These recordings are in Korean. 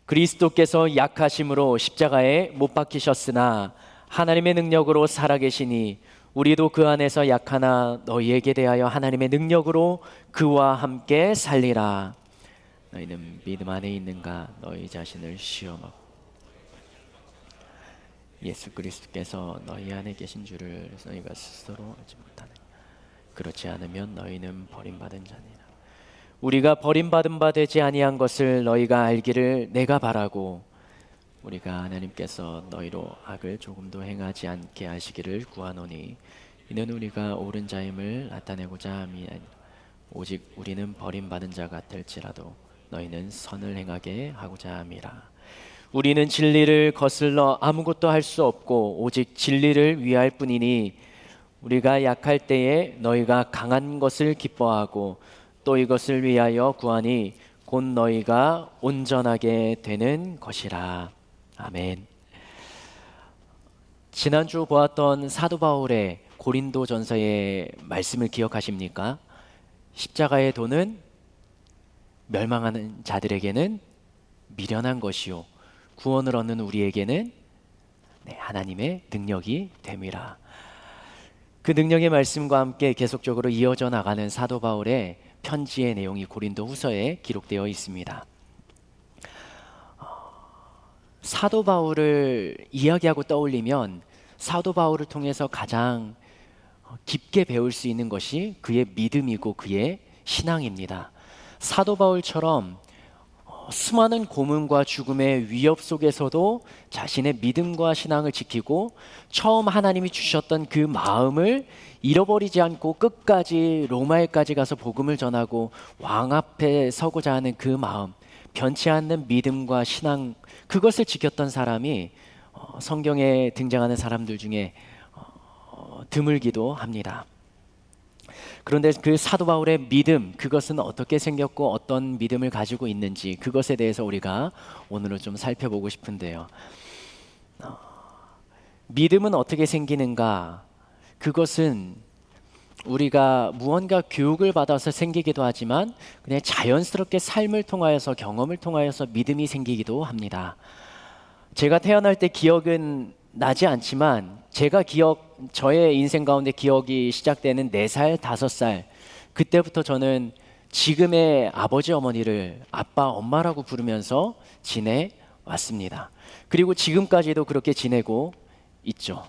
그리스도께서 약하심으로 십자가에 못 박히셨으나 하나님의 능력으로 살아계시니 우리도 그 안에서 약하나 너희에게 대하여 하나님의 능력으로 그와 함께 살리라. 너희는 믿음 안에 있는가? 너희 자신을 시험하고 예수 그리스도께서 너희 안에 계신 줄을 너희가 스스로 알지 못하느냐? 그렇지 않으면 너희는 버림받은 자니라. 우리가 버림받은 바 되지 아니한 것을 너희가 알기를 내가 바라고 우리가 하나님께서 너희로 악을 조금도 행하지 않게 하시기를 구하노니 이는 우리가 옳은 자임을 나타내고자 함이 아니라 오직 우리는 버림받은 자 같을지라도 너희는 선을 행하게 하고자 함이라. 우리는 진리를 거슬러 아무것도 할 수 없고 오직 진리를 위할 뿐이니 우리가 약할 때에 너희가 강한 것을 기뻐하고 또 이것을 위하여 구하니 곧 너희가 온전하게 되는 것이라. 아멘. 지난주 보았던 사도 바울의 고린도 전서의 말씀을 기억하십니까? 십자가의 도는 멸망하는 자들에게는 미련한 것이요 구원을 얻는 우리에게는 하나님의 능력이 됨이라. 그 능력의 말씀과 함께 계속적으로 이어져 나가는 사도 바울의 편지의 내용이 고린도 후서에 기록되어 있습니다. 사도 바울을 이야기하고 떠올리면 사도 바울을 통해서 가장 깊게 배울 수 있는 것이 그의 믿음이고 그의 신앙입니다. 사도 바울처럼 수많은 고문과 죽음의 위협 속에서도 자신의 믿음과 신앙을 지키고 처음 하나님이 주셨던 그 마음을 잃어버리지 않고 끝까지 로마에까지 가서 복음을 전하고 왕 앞에 서고자 하는 그 마음, 변치 않는 믿음과 신앙, 그것을 지켰던 사람이 성경에 등장하는 사람들 중에 드물기도 합니다. 그런데 그 사도 바울의 믿음, 그것은 어떻게 생겼고 어떤 믿음을 가지고 있는지 그것에 대해서 우리가 오늘은 좀 살펴보고 싶은데요. 믿음은 어떻게 생기는가? 그것은 우리가 무언가 교육을 받아서 생기기도 하지만 그냥 자연스럽게 삶을 통하여서 경험을 통하여서 믿음이 생기기도 합니다. 제가 태어날 때 기억은 나지 않지만 저의 인생 가운데 기억이 시작되는 4살, 5살 그때부터 저는 지금의 아버지 어머니를 아빠, 엄마라고 부르면서 지내왔습니다. 그리고 지금까지도 그렇게 지내고 있죠.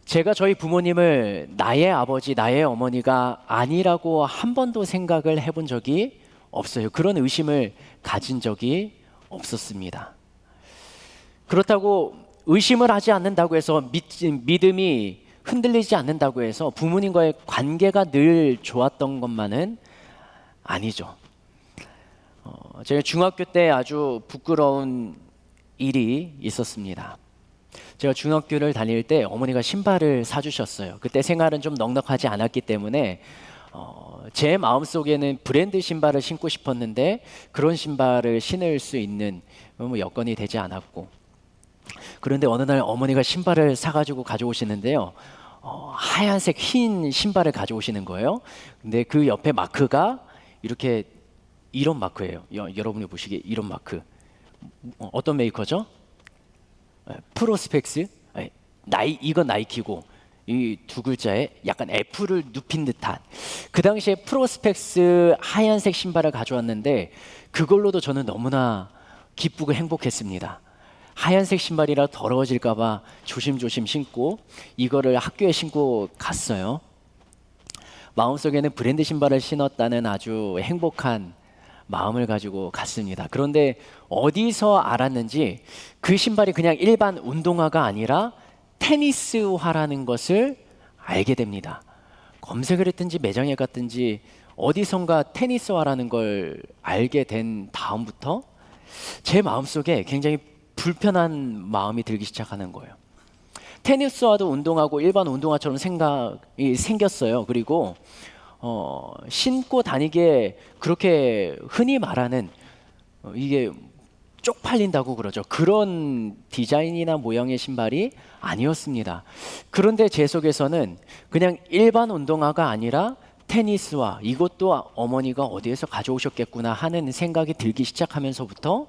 제가 저희 부모님을 나의 아버지, 나의 어머니가 아니라고 한 번도 생각을 해본 적이 없어요. 그런 의심을 가진 적이 없었습니다. 그렇다고 의심을 하지 않는다고 해서 믿음이 흔들리지 않는다고 해서 부모님과의 관계가 늘 좋았던 것만은 아니죠. 제가 중학교 때 아주 부끄러운 일이 있었습니다. 제가 중학교를 다닐 때 어머니가 신발을 사주셨어요. 그때 생활은 좀 넉넉하지 않았기 때문에 제 마음속에는 브랜드 신발을 신고 싶었는데 그런 신발을 신을 수 있는 여건이 되지 않았고, 그런데 어느 날 어머니가 신발을 사가지고 가져오시는데요. 하얀색 흰 신발을 가져오시는 거예요. 근데 그 옆에 마크가 이렇게 이런 마크예요. 여러분이 보시기에 이런 마크. 어떤 메이커죠? 프로스펙스. 이건 나이키고 이 두 글자에 약간 F를 눕힌 듯한 그 당시에 프로스펙스 하얀색 신발을 가져왔는데 그걸로도 저는 너무나 기쁘고 행복했습니다. 하얀색 신발이라 더러워질까 봐 조심조심 신고 이거를 학교에 신고 갔어요. 마음속에는 브랜드 신발을 신었다는 아주 행복한 마음을 가지고 갔습니다. 그런데 어디서 알았는지 그 신발이 그냥 일반 운동화가 아니라 테니스화라는 것을 알게 됩니다. 검색을 했든지 매장에 갔든지 어디선가 테니스화라는 걸 알게 된 다음부터 제 마음속에 굉장히 불편한 마음이 들기 시작하는 거예요. 테니스화도 운동하고 일반 운동화처럼 생각이 생겼어요. 그리고 신고 다니기에 그렇게 흔히 말하는 이게 쪽팔린다고 그러죠. 그런 디자인이나 모양의 신발이 아니었습니다. 그런데 제 속에서는 그냥 일반 운동화가 아니라 테니스화, 이것도 어머니가 어디에서 가져오셨겠구나 하는 생각이 들기 시작하면서부터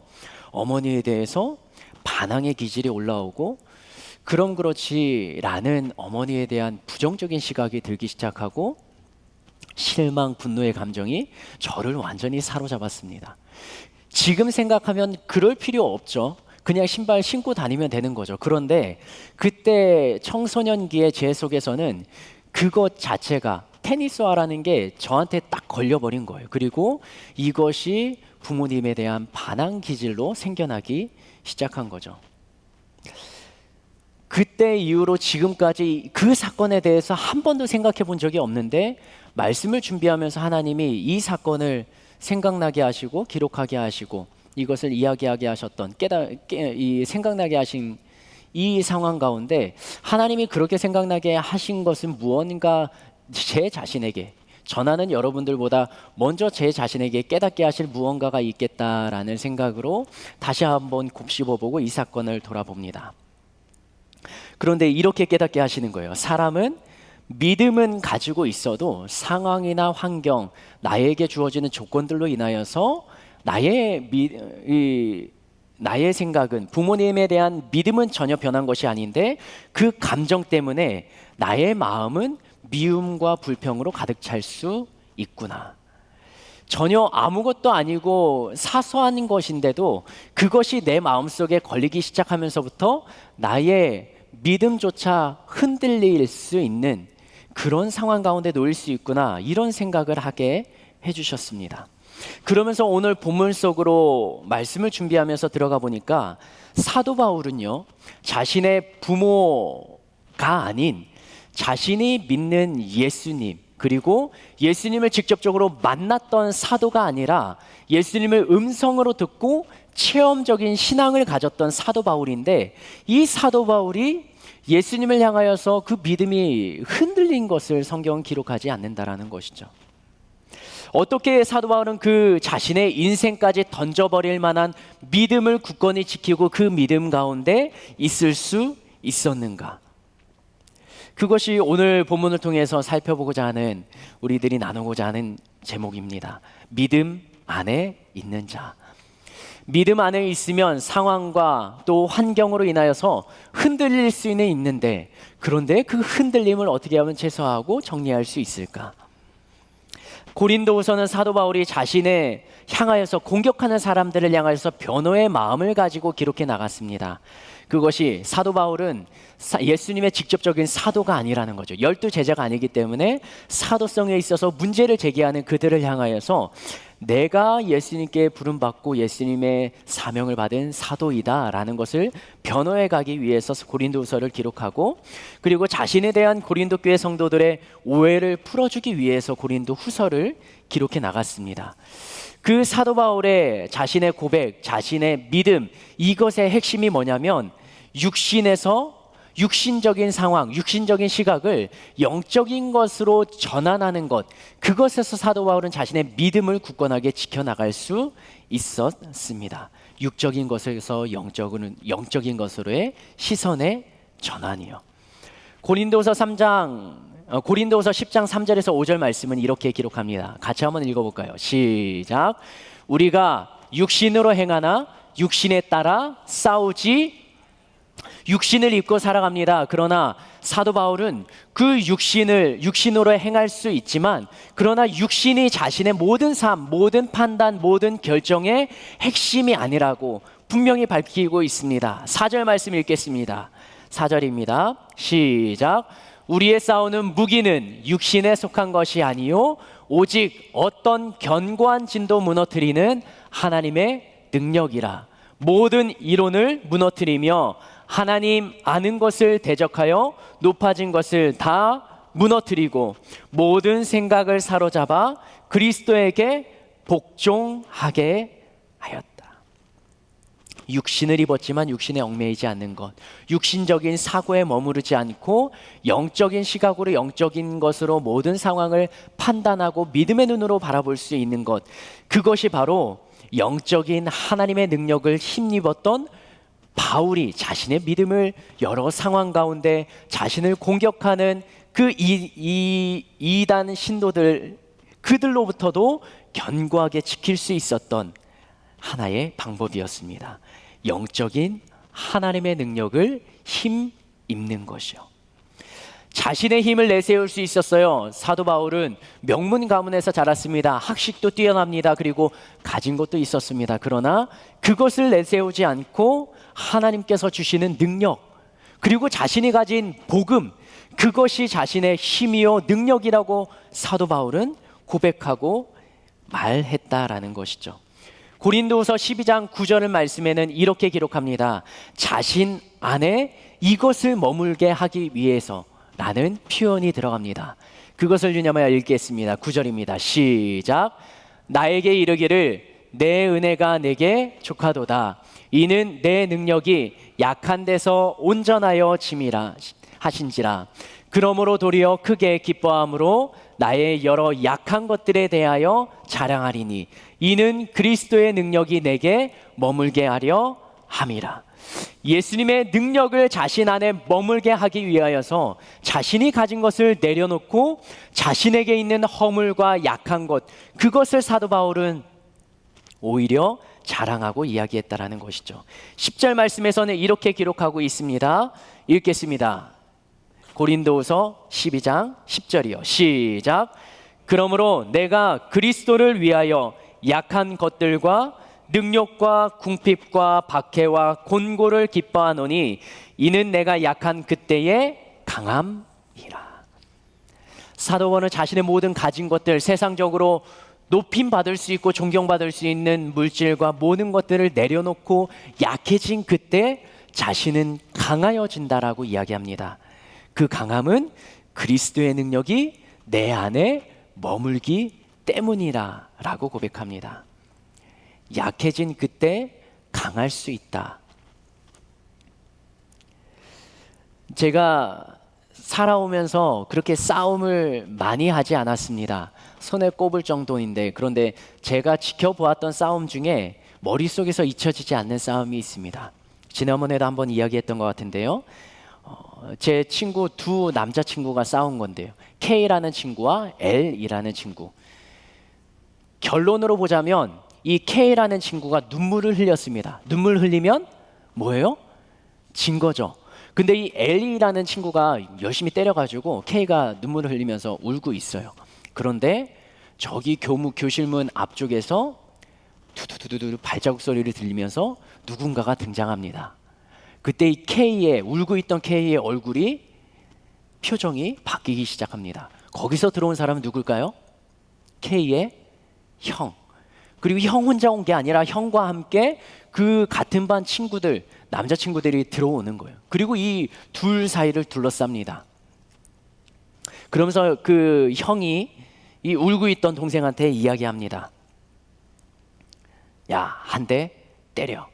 어머니에 대해서 반항의 기질이 올라오고 그럼 그렇지라는 어머니에 대한 부정적인 시각이 들기 시작하고 실망, 분노의 감정이 저를 완전히 사로잡았습니다. 지금 생각하면 그럴 필요 없죠. 그냥 신발 신고 다니면 되는 거죠. 그런데 그때 청소년기의 제 속에서는 그것 자체가 테니스화라는 게 저한테 딱 걸려버린 거예요. 그리고 이것이 부모님에 대한 반항 기질로 생겨나기 시작한 거죠. 그때 이후로 지금까지 그 사건에 대해서 한 번도 생각해 본 적이 없는데 말씀을 준비하면서 하나님이 이 사건을 생각나게 하시고 기록하게 하시고 이것을 이야기하게 하셨던 이 생각나게 하신 이 상황 가운데 하나님이 그렇게 생각나게 하신 것은 무언가 제 자신에게 전하는 여러분들보다 먼저 제 자신에게 깨닫게 하실 무언가가 있겠다라는 생각으로 다시 한번 곱씹어보고 이 사건을 돌아봅니다. 그런데 이렇게 깨닫게 하시는 거예요. 사람은 믿음은 가지고 있어도 상황이나 환경, 나에게 주어지는 조건들로 인하여서 나의 생각은 부모님에 대한 믿음은 전혀 변한 것이 아닌데 그 감정 때문에 나의 마음은 미움과 불평으로 가득 찰 수 있구나. 전혀 아무것도 아니고 사소한 것인데도 그것이 내 마음속에 걸리기 시작하면서부터 나의 믿음조차 흔들릴 수 있는 그런 상황 가운데 놓일 수 있구나, 이런 생각을 하게 해주셨습니다. 그러면서 오늘 본문 속으로 말씀을 준비하면서 들어가 보니까 사도 바울은요, 자신의 부모가 아닌 자신이 믿는 예수님, 그리고 예수님을 직접적으로 만났던 사도가 아니라 예수님을 음성으로 듣고 체험적인 신앙을 가졌던 사도 바울인데, 이 사도 바울이 예수님을 향하여서 그 믿음이 흔들린 것을 성경은 기록하지 않는다라는 것이죠. 어떻게 사도 바울은 그 자신의 인생까지 던져버릴 만한 믿음을 굳건히 지키고 그 믿음 가운데 있을 수 있었는가? 그것이 오늘 본문을 통해서 살펴보고자 하는, 우리들이 나누고자 하는 제목입니다. 믿음 안에 있는 자. 믿음 안에 있으면 상황과 또 환경으로 인하여서 흔들릴 수는 있는데, 그런데 그 흔들림을 어떻게 하면 최소화하고 정리할 수 있을까? 고린도후서는 사도 바울이 자신의 향하여서 공격하는 사람들을 향하여서 변호의 마음을 가지고 기록해 나갔습니다. 그것이 사도 바울은 예수님의 직접적인 사도가 아니라는 거죠. 12제자가 아니기 때문에 사도성에 있어서 문제를 제기하는 그들을 향하여서 내가 예수님께 부름받고 예수님의 사명을 받은 사도이다 라는 것을 변호해 가기 위해서 고린도후서를 기록하고, 그리고 자신에 대한 고린도 교회 성도들의 오해를 풀어주기 위해서 고린도후서를 기록해 나갔습니다. 그 사도 바울의 자신의 고백, 자신의 믿음, 이것의 핵심이 뭐냐면 육신적인 상황, 육신적인 시각을 영적인 것으로 전환하는 것, 그것에서 사도 바울은 자신의 믿음을 굳건하게 지켜나갈 수 있었습니다. 육적인 것에서 영적인 것으로의 시선의 전환이요. 고린도후서 10장 3절에서 5절 말씀은 이렇게 기록합니다. 같이 한번 읽어볼까요? 시작. 우리가 육신으로 행하나 육신에 따라 싸우지, 육신을 입고 살아갑니다. 그러나 사도 바울은 그 육신으로 행할 수 있지만, 그러나 육신이 자신의 모든 삶, 모든 판단, 모든 결정의 핵심이 아니라고 분명히 밝히고 있습니다. 4절 말씀 읽겠습니다. 4절입니다. 시작. 우리의 싸우는 무기는 육신에 속한 것이 아니요 오직 어떤 견고한 진도 무너뜨리는 하나님의 능력이라. 모든 이론을 무너뜨리며 하나님 아는 것을 대적하여 높아진 것을 다 무너뜨리고 모든 생각을 사로잡아 그리스도에게 복종하게 하였다. 육신을 입었지만 육신에 얽매이지 않는 것, 육신적인 사고에 머무르지 않고 영적인 시각으로, 영적인 것으로 모든 상황을 판단하고 믿음의 눈으로 바라볼 수 있는 것, 그것이 바로 영적인 하나님의 능력을 힘입었던 바울이 자신의 믿음을 여러 상황 가운데 자신을 공격하는 그 이단 신도들, 그들로부터도 견고하게 지킬 수 있었던 하나의 방법이었습니다. 영적인 하나님의 능력을 힘입는 것이요. 자신의 힘을 내세울 수 있었어요. 사도 바울은 명문 가문에서 자랐습니다. 학식도 뛰어납니다. 그리고 가진 것도 있었습니다. 그러나 그것을 내세우지 않고 하나님께서 주시는 능력, 그리고 자신이 가진 복음, 그것이 자신의 힘이요 능력이라고 사도 바울은 고백하고 말했다라는 것이죠. 고린도후서 12장 9절 말씀에는 이렇게 기록합니다. 자신 안에 이것을 머물게 하기 위해서 라는 표현이 들어갑니다. 그것을 유념하여 읽겠습니다. 9절입니다. 시작. 나에게 이르기를 내 은혜가 내게 족하도다. 이는 내 능력이 약한 데서 온전하여 짐이라 하신지라. 그러므로 도리어 크게 기뻐함으로 나의 여러 약한 것들에 대하여 자랑하리니 이는 그리스도의 능력이 내게 머물게 하려 함이라. 예수님의 능력을 자신 안에 머물게 하기 위하여서 자신이 가진 것을 내려놓고 자신에게 있는 허물과 약한 것, 그것을 사도 바울은 오히려 자랑하고 이야기했다라는 것이죠. 10절 말씀에서는 이렇게 기록하고 있습니다. 읽겠습니다. 고린도후서 12장 10절이요. 시작. 그러므로 내가 그리스도를 위하여 약한 것들과 능력과 궁핍과 박해와 곤고를 기뻐하노니 이는 내가 약한 그때의 강함이라. 사도 바울은 자신의 모든 가진 것들, 세상적으로 높임 받을 수 있고 존경받을 수 있는 물질과 모든 것들을 내려놓고 약해진 그때 자신은 강하여진다라고 이야기합니다. 그 강함은 그리스도의 능력이 내 안에 머물기 때문이라 라고 고백합니다. 약해진 그때 강할 수 있다. 제가 살아오면서 그렇게 싸움을 많이 하지 않았습니다. 손에 꼽을 정도인데, 그런데 제가 지켜보았던 싸움 중에 머릿속에서 잊혀지지 않는 싸움이 있습니다. 지난번에도 한번 이야기했던 것 같은데요. 제 친구 두 남자친구가 싸운 건데요. K라는 친구와 L이라는 친구. 결론으로 보자면 이 K라는 친구가 눈물을 흘렸습니다. 눈물 흘리면 뭐예요? 진 거죠. 근데 이 L이라는 친구가 열심히 때려가지고 K가 눈물을 흘리면서 울고 있어요. 그런데 저기 교실문 앞쪽에서 두두두두 발자국 소리를 들리면서 누군가가 등장합니다. 그때 이 울고 있던 K의 얼굴이, 표정이 바뀌기 시작합니다. 거기서 들어온 사람은 누굴까요? K의 형. 그리고 형 혼자 온 게 아니라 형과 함께 그 같은 반 친구들, 남자친구들이 들어오는 거예요. 그리고 이 둘 사이를 둘러쌉니다. 그러면서 그 형이 이 울고 있던 동생한테 이야기합니다. 야, 한 대 때려.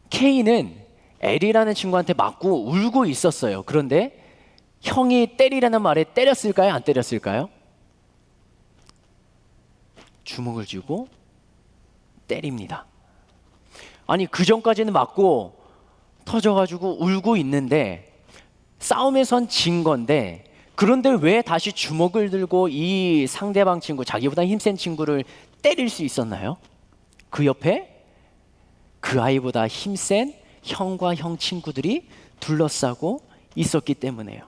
K는 L이라는 친구한테 맞고 울고 있었어요. 그런데 형이 때리라는 말에 때렸을까요? 안 때렸을까요? 주먹을 쥐고 때립니다. 아니, 그 전까지는 맞고 터져가지고 울고 있는데 싸움에선 진 건데, 그런데 왜 다시 주먹을 들고 이 상대방 친구, 자기보다 힘센 친구를 때릴 수 있었나요? 그 옆에 그 아이보다 힘센 형과 형 친구들이 둘러싸고 있었기 때문에요.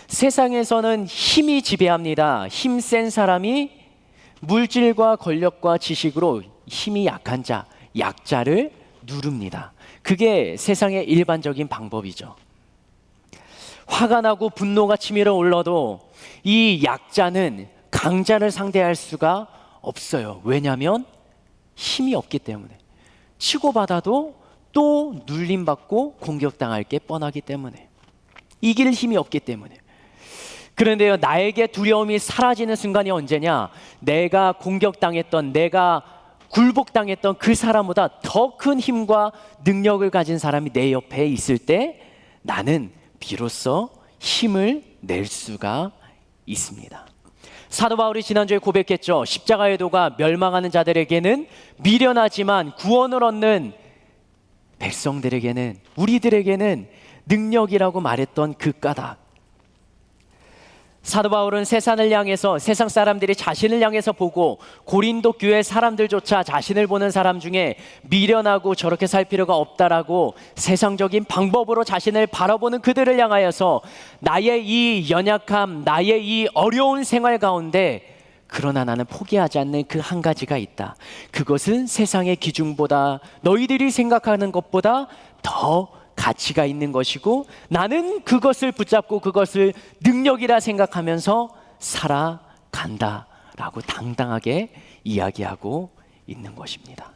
세상에서는 힘이 지배합니다. 힘센 사람이 물질과 권력과 지식으로 힘이 약한 자, 약자를 누릅니다. 그게 세상의 일반적인 방법이죠. 화가 나고 분노가 치밀어 올라도 이 약자는 강자를 상대할 수가 없어요. 왜냐하면 힘이 없기 때문에. 치고받아도 또 눌림받고 공격당할 게 뻔하기 때문에. 이길 힘이 없기 때문에. 그런데요, 나에게 두려움이 사라지는 순간이 언제냐? 내가 공격당했던, 내가 굴복당했던 그 사람보다 더 큰 힘과 능력을 가진 사람이 내 옆에 있을 때 나는 비로소 힘을 낼 수가 있습니다. 사도 바울이 지난주에 고백했죠. 십자가의 도가 멸망하는 자들에게는 미련하지만 구원을 얻는 백성들에게는, 우리들에게는 능력이라고 말했던 그 까닭. 사도 바울은 세상을 향해서, 세상 사람들이 자신을 향해서 보고 고린도 교회 사람들조차 자신을 보는 사람 중에 미련하고 저렇게 살 필요가 없다라고 세상적인 방법으로 자신을 바라보는 그들을 향하여서 나의 이 연약함, 나의 이 어려운 생활 가운데 그러나 나는 포기하지 않는 그 한 가지가 있다. 그것은 세상의 기준보다, 너희들이 생각하는 것보다 더 가치가 있는 것이고 나는 그것을 붙잡고 그것을 능력이라 생각하면서 살아간다 라고 당당하게 이야기하고 있는 것입니다.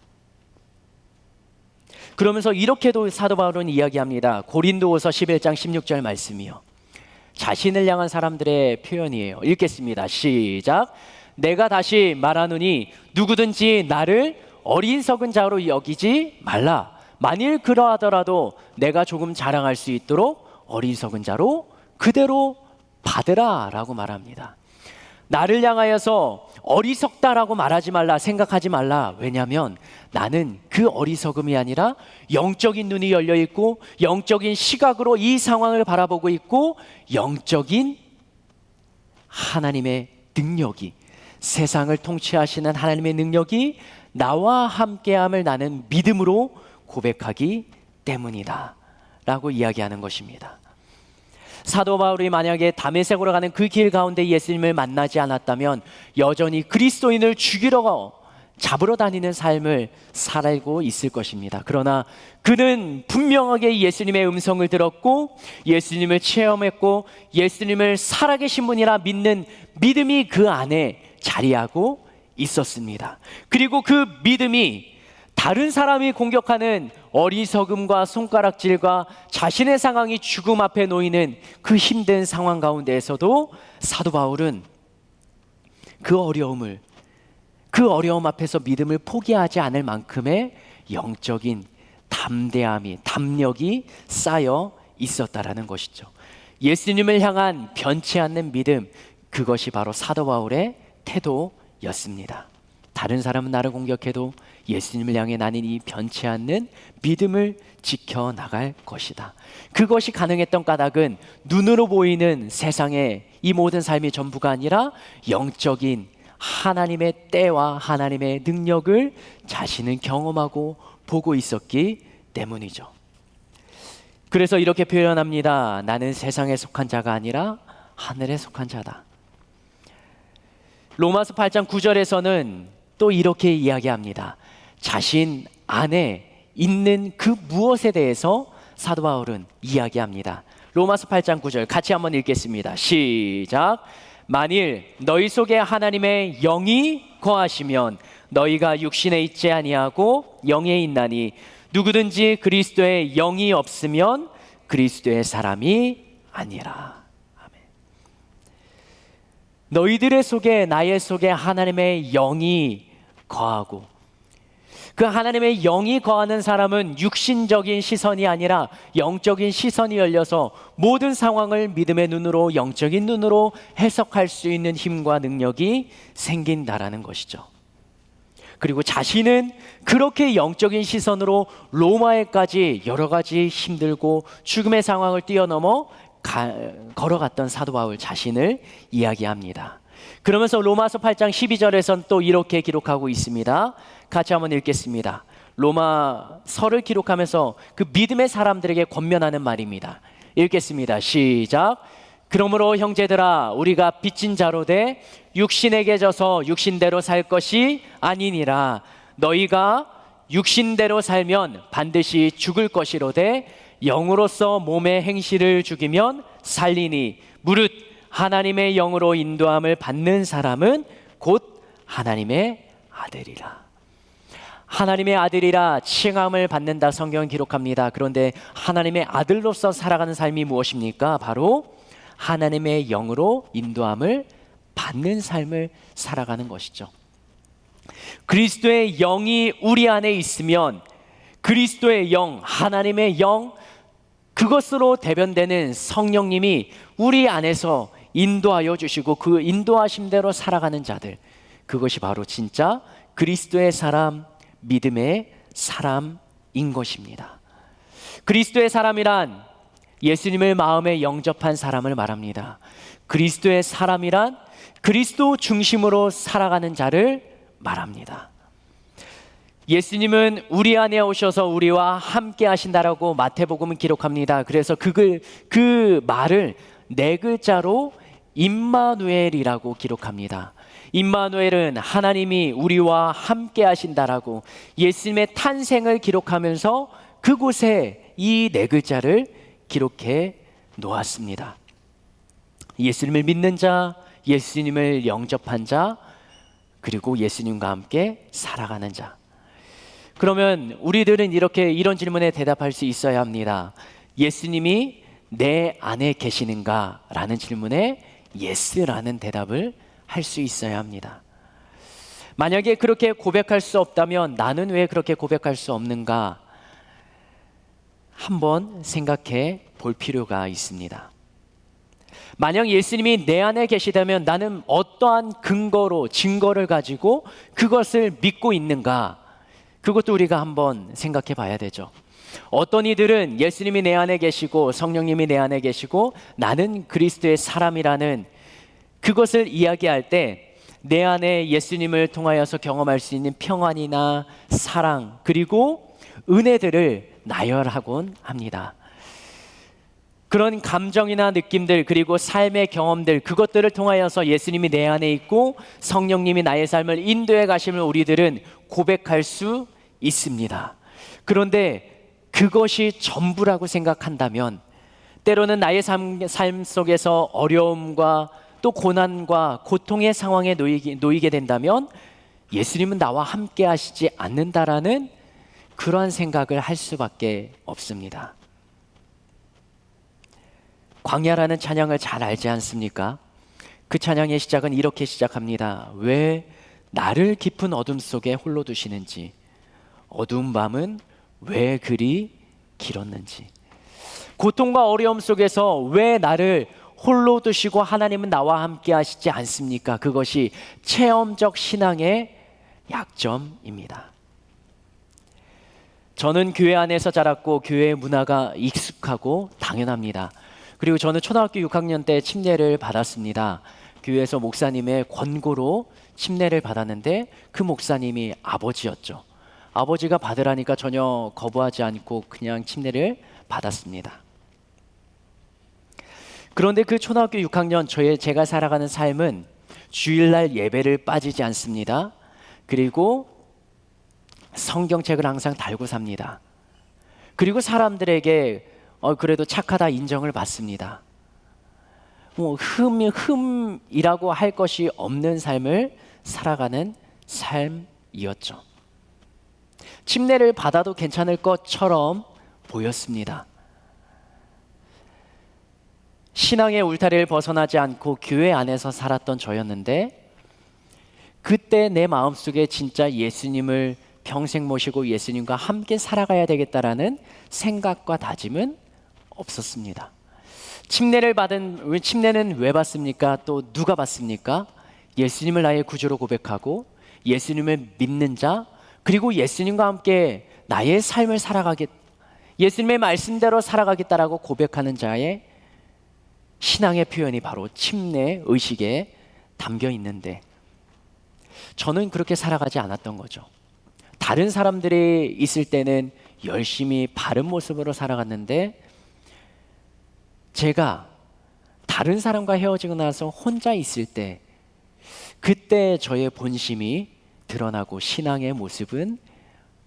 그러면서 이렇게도 사도 바울은 이야기합니다. 고린도후서 11장 16절 말씀이요, 자신을 향한 사람들의 표현이에요. 읽겠습니다. 시작. 내가 다시 말하노니 누구든지 나를 어리석은 자로 여기지 말라. 만일 그러하더라도 내가 조금 자랑할 수 있도록 어리석은 자로 그대로 받으라 라고 말합니다. 나를 향하여서 어리석다라고 말하지 말라, 생각하지 말라. 왜냐하면 나는 그 어리석음이 아니라 영적인 눈이 열려 있고 영적인 시각으로 이 상황을 바라보고 있고 영적인 하나님의 능력이, 세상을 통치하시는 하나님의 능력이 나와 함께함을 나는 믿음으로 고백하기 때문이다 라고 이야기하는 것입니다. 사도 바울이 만약에 다메섹으로 가는 그 길 가운데 예수님을 만나지 않았다면 여전히 그리스도인을 죽이러 잡으러 다니는 삶을 살고 있을 것입니다. 그러나 그는 분명하게 예수님의 음성을 들었고 예수님을 체험했고 예수님을 살아계신 분이라 믿는 믿음이 그 안에 자리하고 있었습니다. 그리고 그 믿음이 다른 사람이 공격하는 어리석음과 손가락질과 자신의 상황이 죽음 앞에 놓이는 그 힘든 상황 가운데에서도 사도 바울은 그 어려움 앞에서 믿음을 포기하지 않을 만큼의 영적인 담대함이, 담력이 쌓여 있었다라는 것이죠. 예수님을 향한 변치 않는 믿음, 그것이 바로 사도 바울의 태도였습니다. 다른 사람은 나를 공격해도 예수님을 향해 나는 이 변치 않는 믿음을 지켜나갈 것이다. 그것이 가능했던 까닭은 눈으로 보이는 세상의 이 모든 삶이 전부가 아니라 영적인 하나님의 때와 하나님의 능력을 자신은 경험하고 보고 있었기 때문이죠. 그래서 이렇게 표현합니다. 나는 세상에 속한 자가 아니라 하늘에 속한 자다. 로마서 8장 9절에서는 또 이렇게 이야기합니다. 자신 안에 있는 그 무엇에 대해서 사도 바울은 이야기합니다. 로마서 8장 9절 같이 한번 읽겠습니다. 시작. 만일 너희 속에 하나님의 영이 거하시면 너희가 육신에 있지 아니하고 영에 있나니 누구든지 그리스도의 영이 없으면 그리스도의 사람이 아니라. 아멘. 너희들의 속에, 나의 속에 하나님의 영이 거하고 그 하나님의 영이 거하는 사람은 육신적인 시선이 아니라 영적인 시선이 열려서 모든 상황을 믿음의 눈으로, 영적인 눈으로 해석할 수 있는 힘과 능력이 생긴다라는 것이죠. 그리고 자신은 그렇게 영적인 시선으로 로마에까지 여러 가지 힘들고 죽음의 상황을 뛰어넘어 걸어갔던 사도 바울 자신을 이야기합니다. 그러면서 로마서 8장 12절에선 또 이렇게 기록하고 있습니다. 같이 한번 읽겠습니다. 로마서를 기록하면서 그 믿음의 사람들에게 권면하는 말입니다. 읽겠습니다. 시작. 그러므로 형제들아, 우리가 빚진 자로 돼 육신에게 져서 육신대로 살 것이 아니니라. 너희가 육신대로 살면 반드시 죽을 것이로되 영으로서 몸의 행실을 죽이면 살리니 무릇 하나님의 영으로 인도함을 받는 사람은 곧 하나님의 아들이라. 하나님의 아들이라 칭함을 받는다 성경은 기록합니다. 그런데 하나님의 아들로서 살아가는 삶이 무엇입니까? 바로 하나님의 영으로 인도함을 받는 삶을 살아가는 것이죠. 그리스도의 영이 우리 안에 있으면 그리스도의 영, 하나님의 영, 그것으로 대변되는 성령님이 우리 안에서 인도하여 주시고 그 인도하심대로 살아가는 자들, 그것이 바로 진짜 그리스도의 사람, 믿음의 사람인 것입니다. 그리스도의 사람이란 예수님을 마음에 영접한 사람을 말합니다. 그리스도의 사람이란 그리스도 중심으로 살아가는 자를 말합니다. 예수님은 우리 안에 오셔서 우리와 함께 하신다라고 마태복음은 기록합니다. 그래서 그 말을 네 글자로 임마누엘이라고 기록합니다. 임마누엘은 하나님이 우리와 함께 하신다라고 예수님의 탄생을 기록하면서 그곳에 이 네 글자를 기록해 놓았습니다. 예수님을 믿는 자, 예수님을 영접한 자, 그리고 예수님과 함께 살아가는 자. 그러면 우리들은 이런 질문에 대답할 수 있어야 합니다. 예수님이 내 안에 계시는가? 라는 질문에 예스라는 대답을 할 수 있어야 합니다. 만약에 그렇게 고백할 수 없다면 나는 왜 그렇게 고백할 수 없는가? 한번 생각해 볼 필요가 있습니다. 만약 예수님이 내 안에 계시다면 나는 어떠한 증거를 가지고 그것을 믿고 있는가? 그것도 우리가 한번 생각해 봐야 되죠. 어떤 이들은 예수님이 내 안에 계시고 성령님이 내 안에 계시고 나는 그리스도의 사람이라는 그것을 이야기할 때 내 안에 예수님을 통하여서 경험할 수 있는 평안이나 사랑 그리고 은혜들을 나열하곤 합니다. 그런 감정이나 느낌들 그리고 삶의 경험들 그것들을 통하여서 예수님이 내 안에 있고 성령님이 나의 삶을 인도해 가심을 우리들은 고백할 수 있습니다. 그런데 그것이 전부라고 생각한다면 때로는 나의 삶 속에서 어려움과 또 고난과 고통의 상황에 놓이게 된다면 예수님은 나와 함께 하시지 않는다라는 그러한 생각을 할 수밖에 없습니다. 광야라는 찬양을 잘 알지 않습니까? 그 찬양의 시작은 이렇게 시작합니다. 왜 나를 깊은 어둠 속에 홀로 두시는지, 어두운 밤은 왜 그리 길었는지, 고통과 어려움 속에서 왜 나를 홀로 두시고 하나님은 나와 함께 하시지 않습니까? 그것이 체험적 신앙의 약점입니다. 저는 교회 안에서 자랐고 교회의 문화가 익숙하고 당연합니다. 그리고 저는 초등학교 6학년 때 침례를 받았습니다. 교회에서 목사님의 권고로 침례를 받았는데 그 목사님이 아버지였죠. 아버지가 받으라니까 전혀 거부하지 않고 그냥 침례를 받았습니다. 그런데 그 초등학교 6학년 제가 살아가는 삶은 주일날 예배를 빠지지 않습니다. 그리고 성경책을 항상 달고 삽니다. 그리고 사람들에게 그래도 착하다 인정을 받습니다. 흠이라고 할 것이 없는 삶을 살아가는 삶이었죠. 침례를 받아도 괜찮을 것처럼 보였습니다. 신앙의 울타리를 벗어나지 않고 교회 안에서 살았던 저였는데 그때 내 마음속에 진짜 예수님을 평생 모시고 예수님과 함께 살아가야 되겠다라는 생각과 다짐은 없었습니다. 침례는 왜 받습니까? 또 누가 받습니까? 예수님을 나의 구주로 고백하고 예수님을 믿는 자 그리고 예수님과 함께 나의 삶을 예수님의 말씀대로 살아가겠다라고 고백하는 자의 신앙의 표현이 바로 침례 의식에 담겨 있는데 저는 그렇게 살아가지 않았던 거죠. 다른 사람들이 있을 때는 열심히 바른 모습으로 살아갔는데 제가 다른 사람과 헤어지고 나서 혼자 있을 때 그때 저의 본심이 드러나고 신앙의 모습은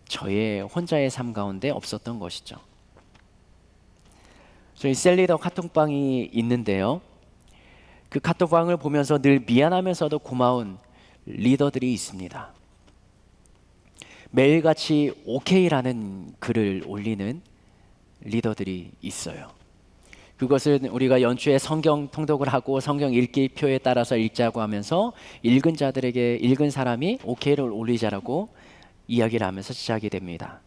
저의 혼자의 삶 가운데 없었던 것이죠. 저희 셀리더 카톡방이 있는데요. 그 카톡방을 보면서 늘 미안하면서도 고마운 리더들이 있습니다. 매일같이 오케이라는 글을 올리는 리더들이 있어요. 그것은 우리가 연초에 성경 통독을 하고 성경 읽기표에 따라서 읽자고 하면서 읽은 사람이 오케이를 올리자라고 이야기를 하면서 시작이 됩니다.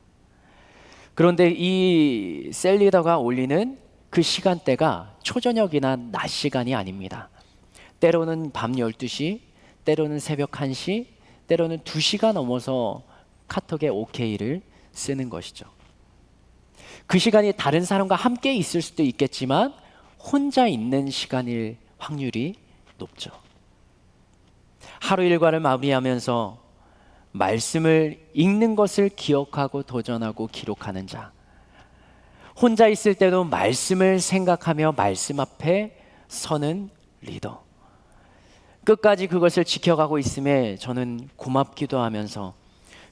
그런데 이 셀리더가 올리는 그 시간대가 초저녁이나 낮 시간이 아닙니다. 때로는 밤 12시, 때로는 새벽 1시, 때로는 2시가 넘어서 카톡에 오케이를 쓰는 것이죠. 그 시간이 다른 사람과 함께 있을 수도 있겠지만 혼자 있는 시간일 확률이 높죠. 하루 일과를 마무리하면서 말씀을 읽는 것을 기억하고 도전하고 기록하는 자, 혼자 있을 때도 말씀을 생각하며 말씀 앞에 서는 리더, 끝까지 그것을 지켜가고 있음에 저는 고맙기도 하면서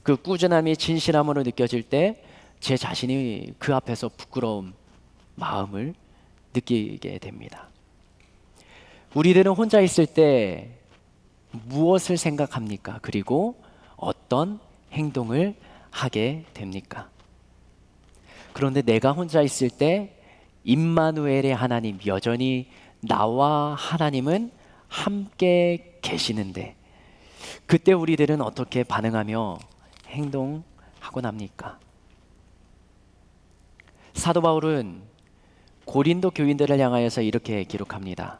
그 꾸준함이 진실함으로 느껴질 때 제 자신이 그 앞에서 부끄러운 마음을 느끼게 됩니다. 우리들은 혼자 있을 때 무엇을 생각합니까? 그리고 어떤 행동을 하게 됩니까? 그런데 내가 혼자 있을 때 임마누엘의 하나님, 여전히 나와 하나님은 함께 계시는데 그때 우리들은 어떻게 반응하며 행동하곤 합니까? 사도 바울은 고린도 교인들을 향하여서 이렇게 기록합니다.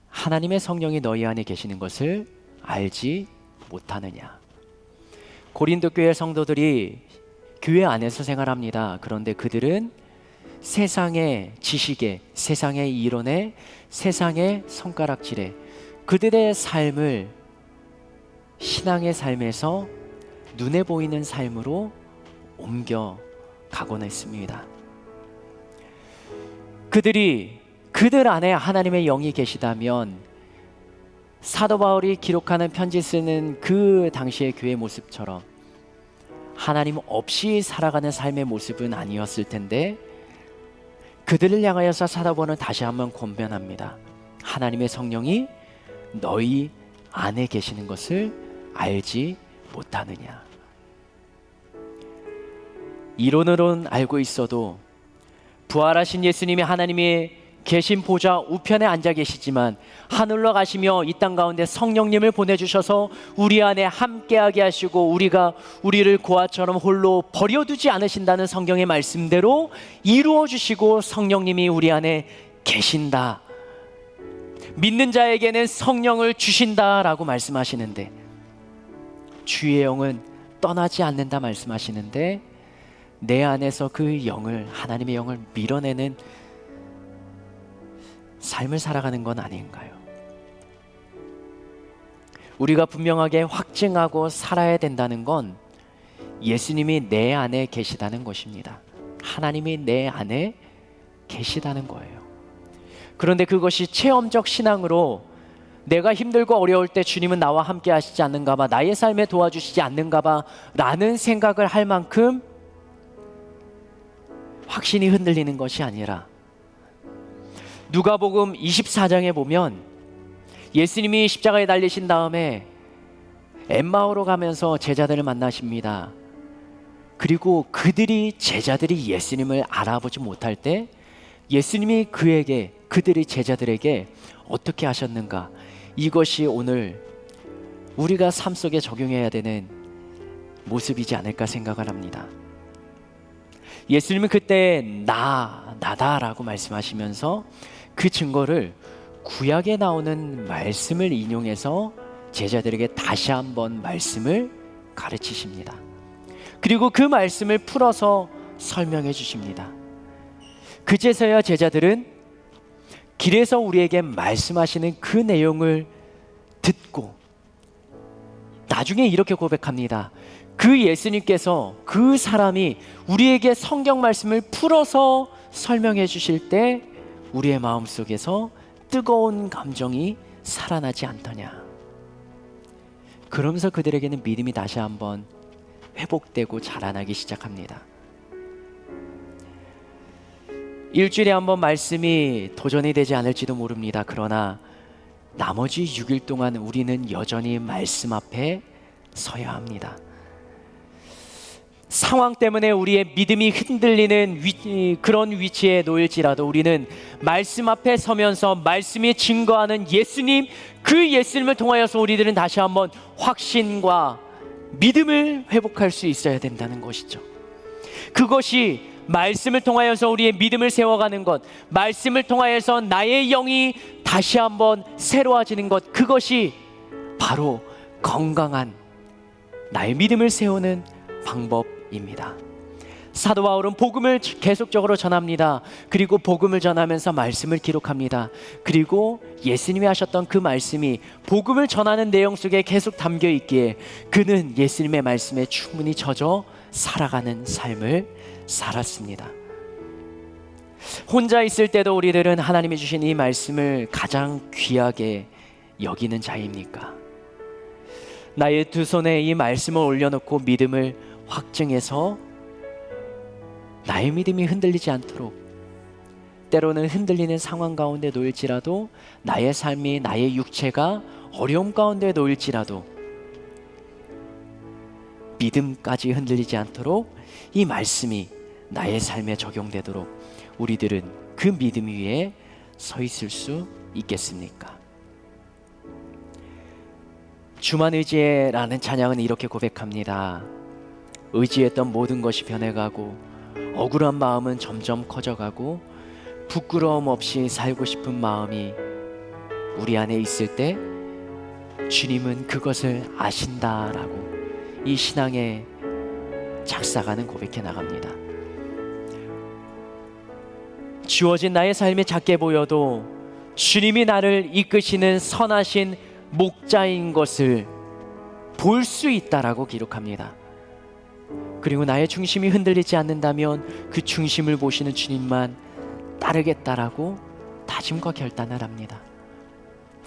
하나님의 성령이 너희 안에 계시는 것을 알지 못하느냐. 고린도 교회 성도들이 교회 안에서 생활합니다. 그런데 그들은 세상의 지식에, 세상의 이론에, 세상의 손가락질에 그들의 삶을 신앙의 삶에서 눈에 보이는 삶으로 옮겨가곤 했습니다. 그들 안에 하나님의 영이 계시다면 사도 바울이 기록하는 편지 쓰는 그 당시의 교회 모습처럼 하나님 없이 살아가는 삶의 모습은 아니었을 텐데 그들을 향하여서 사도 바울은 다시 한번 권면합니다. 하나님의 성령이 너희 안에 계시는 것을 알지 못하느냐. 이론으로는 알고 있어도 부활하신 예수님이 하나님의 계신 보좌 우편에 앉아 계시지만 하늘로 가시며 이 땅 가운데 성령님을 보내주셔서 우리 안에 함께하게 하시고 우리를 고아처럼 홀로 버려두지 않으신다는 성경의 말씀대로 이루어 주시고 성령님이 우리 안에 계신다. 믿는 자에게는 성령을 주신다라고 말씀하시는데 주의 영은 떠나지 않는다 말씀하시는데 내 안에서 그 영을, 하나님의 영을 밀어내는 삶을 살아가는 건 아닌가요? 우리가 분명하게 확증하고 살아야 된다는 건 예수님이 내 안에 계시다는 것입니다. 하나님이 내 안에 계시다는 거예요. 그런데 그것이 체험적 신앙으로 내가 힘들고 어려울 때 주님은 나와 함께 하시지 않는가 봐, 나의 삶에 도와주시지 않는가 봐 라는 생각을 할 만큼 확신이 흔들리는 것이 아니라 누가복음 24장에 보면 예수님이 십자가에 달리신 다음에 엠마오로 가면서 제자들을 만나십니다. 그리고 제자들이 예수님을 알아보지 못할 때 예수님이 그들의 제자들에게 어떻게 하셨는가, 이것이 오늘 우리가 삶 속에 적용해야 되는 모습이지 않을까 생각을 합니다. 예수님은 그때 나다라고 말씀하시면서 그 증거를 구약에 나오는 말씀을 인용해서 제자들에게 다시 한번 말씀을 가르치십니다. 그리고 그 말씀을 풀어서 설명해 주십니다. 그제서야 제자들은 길에서 우리에게 말씀하시는 그 내용을 듣고 나중에 이렇게 고백합니다. 그 예수님께서, 그 사람이 우리에게 성경 말씀을 풀어서 설명해 주실 때 우리의 마음속에서 뜨거운 감정이 살아나지 않더냐. 그러면서 그들에게는 믿음이 다시 한번 회복되고 자라나기 시작합니다. 일주일에 한 번 말씀이 도전이 되지 않을지도 모릅니다. 그러나 나머지 6일 동안 우리는 여전히 말씀 앞에 서야 합니다. 상황 때문에 우리의 믿음이 흔들리는 그런 위치에 놓일지라도 우리는 말씀 앞에 서면서 말씀이 증거하는 예수님, 그 예수님을 통하여서 우리들은 다시 한번 확신과 믿음을 회복할 수 있어야 된다는 것이죠. 그것이 말씀을 통하여서 우리의 믿음을 세워가는 것, 말씀을 통하여서 나의 영이 다시 한번 새로워지는 것, 그것이 바로 건강한 나의 믿음을 세우는 방법입니다. 사도 바울은 복음을 계속적으로 전합니다. 그리고 복음을 전하면서 말씀을 기록합니다. 그리고 예수님이 하셨던 그 말씀이 복음을 전하는 내용 속에 계속 담겨 있기에 그는 예수님의 말씀에 충분히 젖어 살아가는 삶을 살았습니다. 혼자 있을 때도 우리들은 하나님이 주신 이 말씀을 가장 귀하게 여기는 자입니까? 나의 두 손에 이 말씀을 올려놓고 믿음을 확증해서 나의 믿음이 흔들리지 않도록, 때로는 흔들리는 상황 가운데 놓일지라도, 나의 삶이, 나의 육체가 어려움 가운데 놓일지라도 믿음까지 흔들리지 않도록 이 말씀이 나의 삶에 적용되도록 우리들은 그 믿음 위에 서 있을 수 있겠습니까? 주만 의지해라는 찬양은 이렇게 고백합니다. 의지했던 모든 것이 변해가고 억울한 마음은 점점 커져가고 부끄러움 없이 살고 싶은 마음이 우리 안에 있을 때 주님은 그것을 아신다라고 이 신앙의 작사가는 고백해 나갑니다. 주어진 나의 삶이 작게 보여도 주님이 나를 이끄시는 선하신 목자인 것을 볼 수 있다라고 기록합니다. 그리고 나의 중심이 흔들리지 않는다면 그 중심을 보시는 주님만 따르겠다라고 다짐과 결단을 합니다.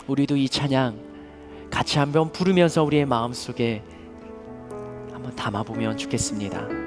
우리도 이 찬양 같이 한번 부르면서 우리의 마음속에 한번 담아보면 좋겠습니다.